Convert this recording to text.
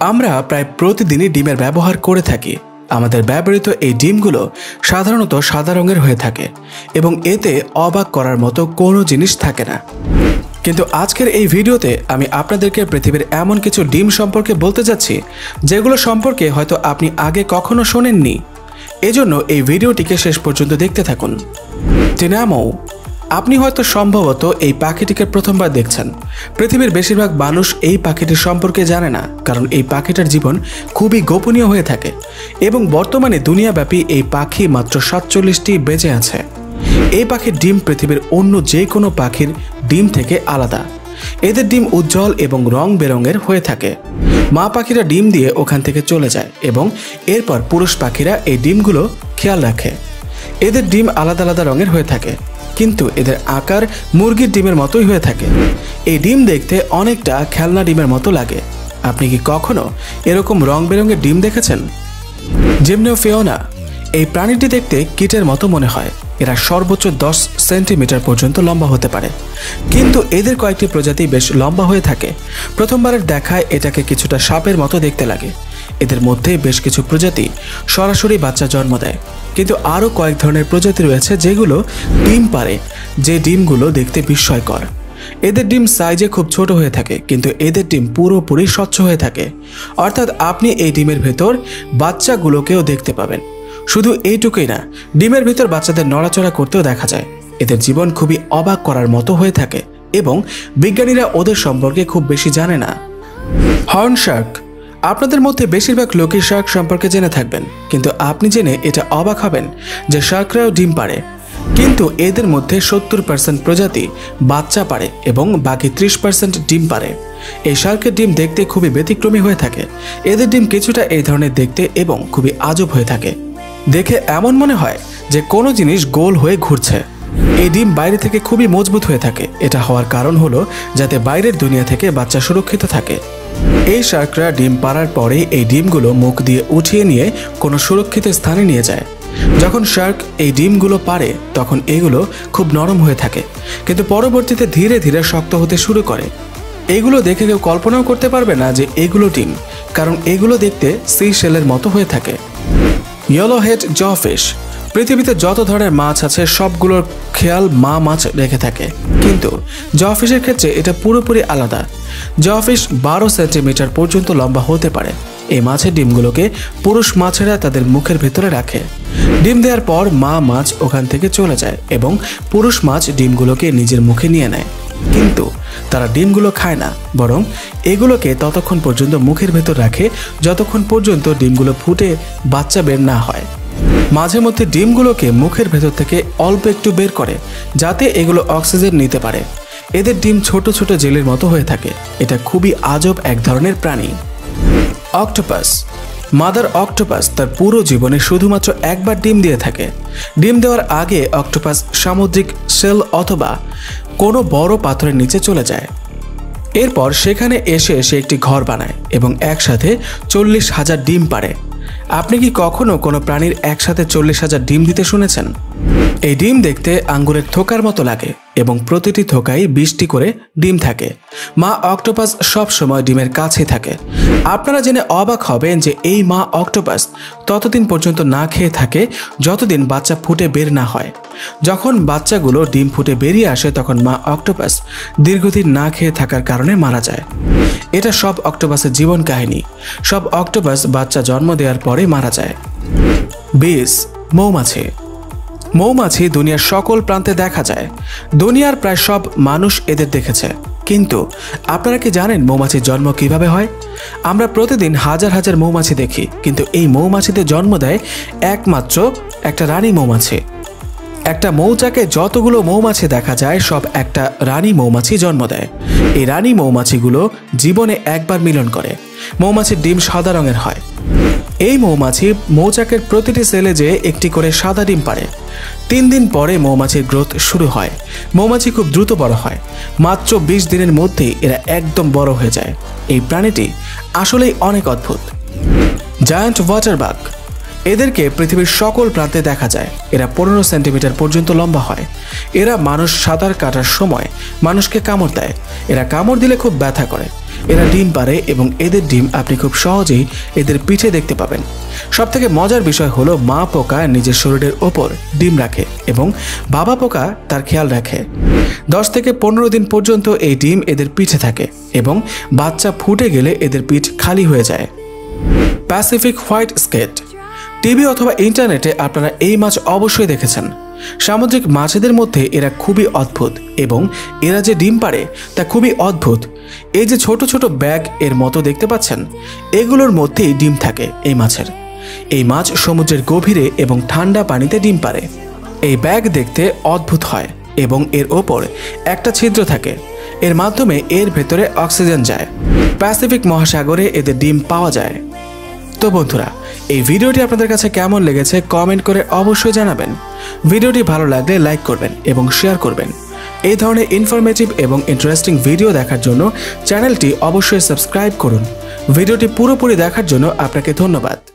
আমরা প্রায় প্রতিদিনই ডিমের ব্যবহার করে থাকি। আমাদের ব্যবহৃত এই ডিমগুলো সাধারণত সাদা রঙের হয়ে থাকে এবং এতে অবাক করার মতো কোনো জিনিস থাকে না। কিন্তু আজকের এই ভিডিওতে আমি আপনাদেরকে পৃথিবীর এমন কিছু ডিম সম্পর্কে বলতে যাচ্ছি যেগুলো সম্পর্কে হয়তো আপনি আগে কখনো শোনেননি। এজন্য এই ভিডিওটিকে শেষ পর্যন্ত দেখতে থাকুন। টিনামৌ, আপনি হয়তো সম্ভবত এই পাখিটিকে প্রথমবার দেখছেন। পৃথিবীর বেশিরভাগ মানুষ এই পাখিটির সম্পর্কে জানে না, কারণ এই পাখিটার জীবন খুবই গোপনীয় হয়ে থাকে এবং বর্তমানে দুনিয়াব্যাপী এই পাখি মাত্র 47টি বেঁচে আছে। এই পাখির ডিম পৃথিবীর অন্য যে কোনো পাখির ডিম থেকে আলাদা। এদের ডিম উজ্জ্বল এবং রং বেরঙের হয়ে থাকে। মা পাখিরা ডিম দিয়ে ওখান থেকে চলে যায় এবং এরপর পুরুষ পাখিরা এই ডিমগুলো খেয়াল রাখে। এদের ডিম আলাদা আলাদা রঙের হয়ে থাকে, কিন্তু এদের আকার মুরগির ডিমের মতোই হয়ে থাকে। এই ডিম দেখতে অনেকটা খেলনা ডিমের মতো লাগে। আপনি কি কখনো এরকম রং বেরঙের ডিম দেখেছেন? জিমনোফিওনা, এই প্রাণীটি দেখতে কীটের মতো মনে হয়। এরা সর্বোচ্চ 10 সেন্টিমিটার পর্যন্ত লম্বা হতে পারে, কিন্তু এদের কয়েকটি প্রজাতি বেশ লম্বা হয়ে থাকে। প্রথমবারের দেখায় এটাকে কিছুটা সাপের মতো দেখতে লাগে। এদের মধ্যে বেশ কিছু প্রজাতি সরাসরি বাচ্চা জন্ম দেয়, কিন্তু আরও কয়েক ধরনের প্রজাতি রয়েছে যেগুলো ডিম পারে, যে ডিমগুলো দেখতে বিস্ময়কর। এদের ডিম সাইজে খুব ছোট হয়ে থাকে, কিন্তু এদের ডিম পুরোপুরি স্বচ্ছ হয়ে থাকে, অর্থাৎ আপনি এই ডিমের ভেতর বাচ্চাগুলোকেও দেখতে পাবেন। শুধু এইটুকুই না, ডিমের ভিতর বাচ্চাদের নড়াচড়া করতেও দেখা যায়। এদের জীবন খুবই অবাক করার মতো হয়ে থাকে এবং বিজ্ঞানীরা ওদের সম্পর্কে খুব বেশি জানে না। হর্ন শার্ক, আপনাদের মধ্যে বেশিরভাগ লোকই শার্ক সম্পর্কে জেনে থাকবেন, কিন্তু আপনি জেনে এটা অবাক হবেন যে শার্করাও ডিম পারে। কিন্তু এদের মধ্যে 70% প্রজাতি বাচ্চা পারে এবং বাকি 30% ডিম পারে। এই শার্কের ডিম দেখতে খুবই ব্যতিক্রমী হয়ে থাকে। এদের ডিম কিছুটা এই ধরনের দেখতে এবং খুবই আজব হয়ে থাকে। দেখে এমন মনে হয় যে কোনো জিনিস গোল হয়ে ঘুরছে। এই ডিম বাইরে থেকে খুবই মজবুত হয়ে থাকে। এটা হওয়ার কারণ হলো যাতে বাইরের দুনিয়া থেকে বাচ্চা সুরক্ষিত থাকে। এই শার্করা ডিম পাড়ার পরে এই ডিমগুলো মুখ দিয়ে উঠিয়ে নিয়ে কোনো সুরক্ষিত স্থানে নিয়ে যায়। যখন শার্ক এই ডিমগুলো পারে তখন এগুলো খুব নরম হয়ে থাকে, কিন্তু পরবর্তীতে ধীরে ধীরে শক্ত হতে শুরু করে। এগুলো দেখে কেউ কল্পনাও করতে পারবে না যে এগুলো ডিম, কারণ এগুলো দেখতে সি শেলের মতো হয়ে থাকে। ইয়েলো হেড জফিশ, পৃথিবীতে যত ধরনের মাছ আছে সবগুলোর খেয়াল মা মাছ রেখে থাকে, কিন্তু জফিশের ক্ষেত্রে এটা পুরোপুরি আলাদা। জফিশ 12 সেন্টিমিটার পর্যন্ত লম্বা হতে পারে। এই মাছের ডিমগুলোকে পুরুষ মাছেরা তাদের মুখের ভেতরে রাখে। ডিম দেওয়ার পর মা মাছ ওখান থেকে চলে যায় এবং পুরুষ মাছ ডিমগুলোকে নিজের মুখে নিয়ে নেয়, কিন্তু তারা ডিমগুলো খায় না, বরং এগুলোকে ততক্ষণ পর্যন্ত মুখের ভেতর রাখে যতক্ষণ পর্যন্ত ডিমগুলো ফুটে বাচ্চা বের না হয়। মাঝে মধ্যে ডিমগুলোকে মুখের ভেতর থেকে অল্প একটু বের করে যাতে এগুলো অক্সিজেন নিতে পারে। এদের ডিম ছোট ছোট জেলের মতো হয়ে থাকে। এটা খুবই আজব এক ধরনের প্রাণী। অক্টোপাস, মাদার অক্টোপাস তার পুরো জীবনে শুধুমাত্র একবার ডিম দিয়ে থাকে। ডিম দেওয়ার আগে অক্টোপাস সামুদ্রিক শেল অথবা কোনো বড় পাথরের নিচে চলে যায়। এরপর সেখানে এসে সে একটি ঘর বানায় এবং একসাথে 40,000 ডিম পাড়ে। আপনি কি কখনো কোনো প্রাণীর একসাথে 40,000 ডিম দিতে শুনেছেন? এই ডিম দেখতে আঙ্গুরের থোকার মতো লাগে এবং প্রতিটি থোকায় 20টি করে ডিম থাকে। মা অক্টোপাস সব সময় ডিমের কাছে থাকে। আপনারা জেনে অবাক হবেন যে এই মা অক্টোপাস ততদিন পর্যন্ত না খেয়ে থাকে যতদিন বাচ্চা ফুটে বের না হয়। যখন বাচ্চাগুলো ডিম ফুটে বেরিয়ে আসে তখন মা অক্টোপাস দীর্ঘদিন না খেয়ে থাকার কারণে মারা যায়। এটা সব অক্টোপাসের জীবন কাহিনী। সব অক্টোপাস বাচ্চা জন্ম দেওয়ার পরে মারা যায়। বিস, মৌমাছি। মৌমাছি দুনিয়ার সকল প্রান্তে দেখা যায়। দুনিয়ার প্রায় সব মানুষ এদের দেখেছে, কিন্তু আপনারা কি জানেন মৌমাছির জন্ম কিভাবে হয়? আমরা প্রতিদিন হাজার হাজার মৌমাছি দেখি, কিন্তু এই মৌমাছিতে জন্ম দেয় একমাত্র একটা রানী মৌমাছি। একটা মৌচাকে যতগুলো মৌমাছি দেখা যায় সব একটা রানী মৌমাছি জন্ম দেয়। এই রানী মৌমাছিগুলো জীবনে একবার মিলন করে। মৌমাছির ডিম সাদা রঙের হয়। এই মৌমাছি মৌচাকের প্রতিটি সেলে যে একটি করে সাদা ডিম পারে। 3 দিন পরে মৌমাছির গ্রোথ শুরু হয়। মৌমাছি খুব দ্রুত বড় হয়। মাত্র 20 দিনের মধ্যেই এরা একদম বড় হয়ে যায়। এই প্রাণীটি আসলেই অনেক অদ্ভুত। জায়ান্ট ওয়াটার বাগ, এদেরকে পৃথিবীর সকল প্রান্তে দেখা যায়। এরা 15 সেন্টিমিটার পর্যন্ত লম্বা হয়। এরা মানুষ সাঁতার কাটার সময় মানুষকে কামড় দেয়। এরা কামড় দিলে খুব ব্যথা করে। এরা ডিম পাড়ে এবং এদের ডিম আপনি খুব সহজেই এদের পিঠে দেখতে পাবেন। সবথেকে মজার বিষয় হলো মা পোকা নিজের শরীরের ওপর ডিম রাখে এবং বাবা পোকা তার খেয়াল রাখে। 10 থেকে 15 দিন পর্যন্ত এই ডিম এদের পিঠে থাকে এবং বাচ্চা ফুটে গেলে এদের পিঠ খালি হয়ে যায়। প্যাসিফিক হোয়াইট স্কেট। টিভি অথবা ইন্টারনেটে আপনারা এই মাছ অবশ্যই দেখেছেন। সামুদ্রিক মাছেদের মধ্যে এরা খুবই অদ্ভুত এবং এরা যে ডিম পাড়ে তা খুবই অদ্ভুত। এই যে ছোট ছোট ব্যাগ এর মতো দেখতে পাচ্ছেন, এগুলোর মধ্যেই ডিম থাকে এই মাছের। এই মাছ সমুদ্রের গভীরে এবং ঠান্ডা পানিতে ডিম পাড়ে। এই ব্যাগ দেখতে অদ্ভুত হয় এবং এর ওপর একটা ছিদ্র থাকে। এর মাধ্যমে এর ভেতরে অক্সিজেন যায়। প্যাসিফিক মহাসাগরে এদের ডিম পাওয়া যায়। তো বন্ধুরা, এই ভিডিওটি আপনাদের কাছে কেমন লেগেছে কমেন্ট করে অবশ্যই জানাবেন। ভিডিওটি ভালো লাগলে লাইক করবেন এবং শেয়ার করবেন। এই ধরনের ইনফরমেটিভ এবং ইন্টারেস্টিং ভিডিও দেখার জন্য চ্যানেলটি অবশ্যই সাবস্ক্রাইব করুন। ভিডিওটি পুরোপুরি দেখার জন্য আপনাকে ধন্যবাদ।